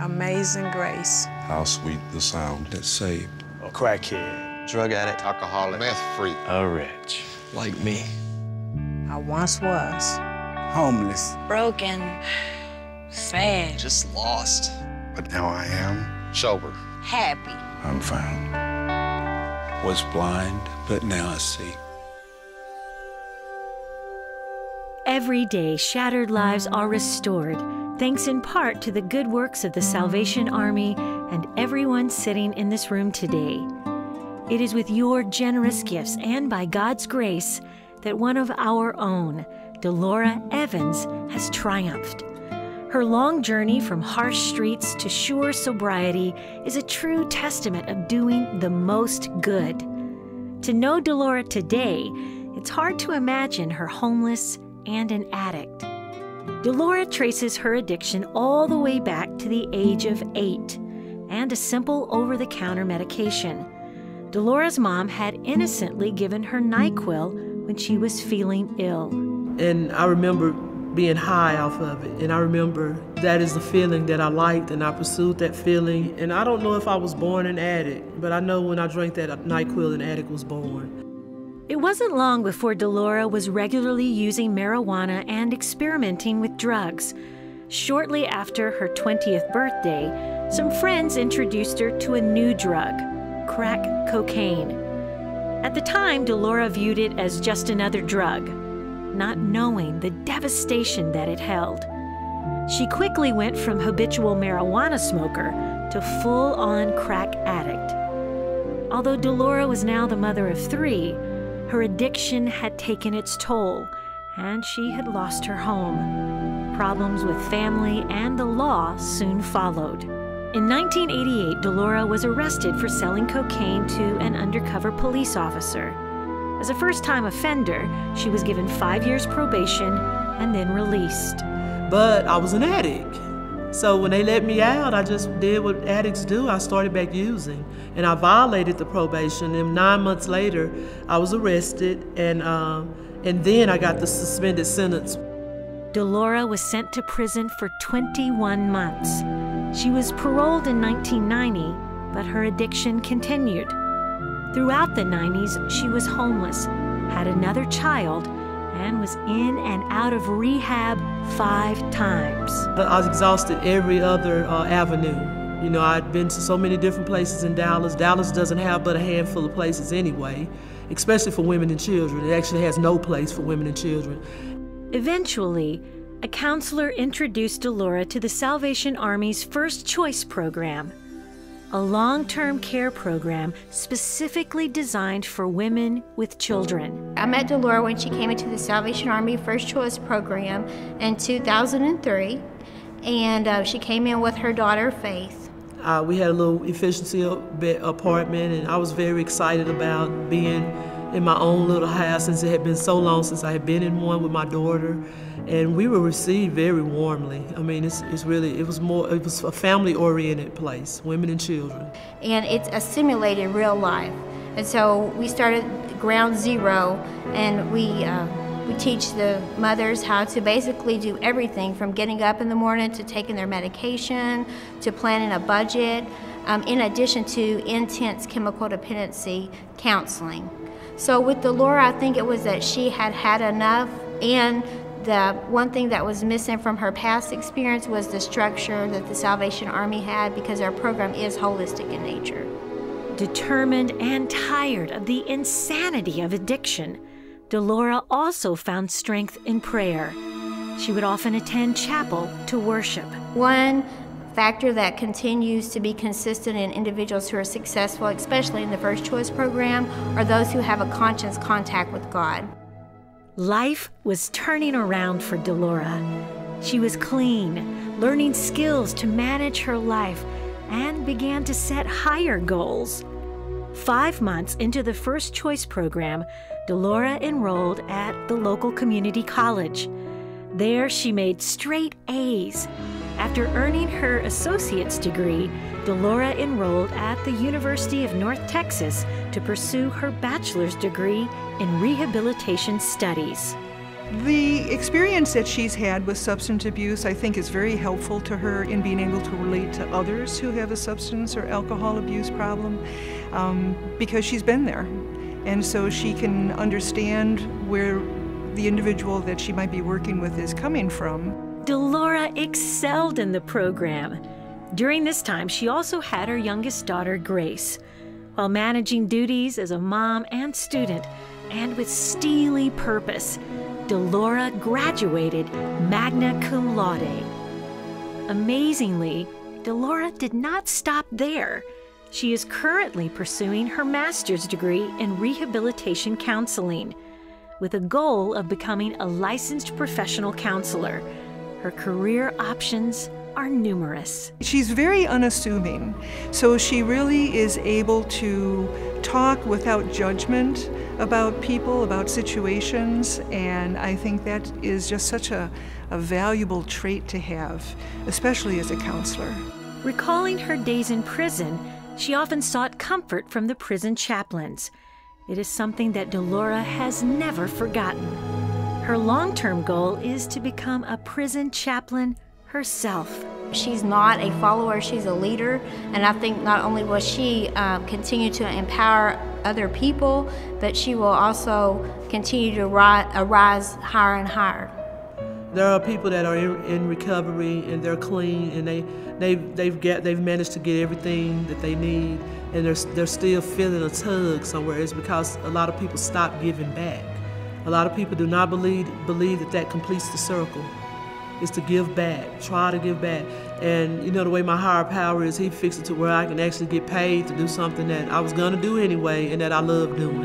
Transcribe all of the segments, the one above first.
Amazing Grace. How sweet the sound that saved. A crackhead. Drug addict. Alcoholic. Meth freak. A wretch. Like me. I once was. Homeless. Broken. Sad. Just lost. But now I am sober. Happy. I'm found. Was blind, but now I see. Every day, shattered lives are restored, thanks in part to the good works of the Salvation Army and everyone sitting in this room today. It is with your generous gifts and by God's grace that one of our own, Delora Evans, has triumphed. Her long journey from harsh streets to sure sobriety is a true testament of doing the most good. To know Delora today, it's hard to imagine her homeless and an addict. Delora traces her addiction all the way back to the age of 8 and a simple over-the-counter medication. Delora's mom had innocently given her NyQuil when she was feeling ill. And I remember being high off of it. And I remember that is the feeling that I liked, and I pursued that feeling. And I don't know if I was born an addict, but I know when I drank that NyQuil, an addict was born. It wasn't long before Delora was regularly using marijuana and experimenting with drugs. Shortly after her 20th birthday, some friends introduced her to a new drug, crack cocaine. At the time, Delora viewed it as just another drug, not knowing the devastation that it held. She quickly went from habitual marijuana smoker to full-on crack addict. Although Delora was now the mother of 3, her addiction had taken its toll, and she had lost her home. Problems with family and the law soon followed. In 1988, Delora was arrested for selling cocaine to an undercover police officer. As a first-time offender, she was given 5 years probation and then released. But I was an addict. So when they let me out, I just did what addicts do. I started back using, and I violated the probation. And 9 months later, I was arrested, and then I got the suspended sentence. Delora was sent to prison for 21 months. She was paroled in 1990, but her addiction continued. Throughout the 90s, she was homeless, had another child, and was in and out of rehab 5 times. I was exhausted every other avenue. You know, I'd been to so many different places in Dallas. Dallas doesn't have but a handful of places anyway, especially for women and children. It actually has no place for women and children. Eventually, a counselor introduced Delora to the Salvation Army's First Choice program, a long-term care program specifically designed for women with children. I met Delora when she came into the Salvation Army First Choice program in 2003, and she came in with her daughter, Faith. We had a little efficiency apartment, and I was very excited about being in my own little house since it had been so long since I had been in one with my daughter. And we were received very warmly. I mean, it was a family-oriented place, women and children. And it's a simulated real life. And so we started ground zero, and we teach the mothers how to basically do everything from getting up in the morning to taking their medication to planning a budget, in addition to intense chemical dependency counseling. So with Delora, I think it was that she had had enough, and the one thing that was missing from her past experience was the structure that the Salvation Army had, because our program is holistic in nature. Determined and tired of the insanity of addiction, Delora also found strength in prayer. She would often attend chapel to worship. One factor that continues to be consistent in individuals who are successful, especially in the First Choice program, are those who have a conscious contact with God. Life was turning around for Delora. She was clean, learning skills to manage her life, and began to set higher goals. 5 months into the First Choice program, Delora enrolled at the local community college. There, she made straight A's. After earning her associate's degree, Delora enrolled at the University of North Texas to pursue her bachelor's degree in rehabilitation studies. The experience that she's had with substance abuse, I think, is very helpful to her in being able to relate to others who have a substance or alcohol abuse problem, because she's been there. And so she can understand where the individual that she might be working with is coming from. Delora excelled in the program. During this time, she also had her youngest daughter, Grace. While managing duties as a mom and student, and with steely purpose, Delora graduated magna cum laude. Amazingly, Delora did not stop there. She is currently pursuing her master's degree in rehabilitation counseling, with a goal of becoming a licensed professional counselor. Her career options are numerous. She's very unassuming, so she really is able to talk without judgment about people, about situations, and I think that is just such a valuable trait to have, especially as a counselor. Recalling her days in prison, she often sought comfort from the prison chaplains. It is something that Delora has never forgotten. Her long-term goal is to become a prison chaplain herself. She's not a follower, she's a leader, and I think not only will she continue to empower other people, but she will also continue to rise higher and higher. There are people that are in recovery and they're clean and they've managed to get everything that they need, and they're still feeling a tug somewhere. It's because a lot of people stop giving back. A lot of people do not believe that completes the circle. Is to give back, try to give back. And you know, the way my higher power is, he fixed it to where I can actually get paid to do something that I was gonna do anyway and that I love doing.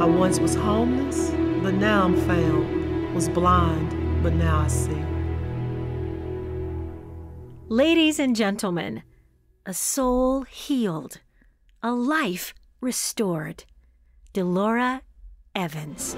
I once was homeless, but now I'm found. Was blind, but now I see. Ladies and gentlemen, a soul healed, a life restored. Delora Evans.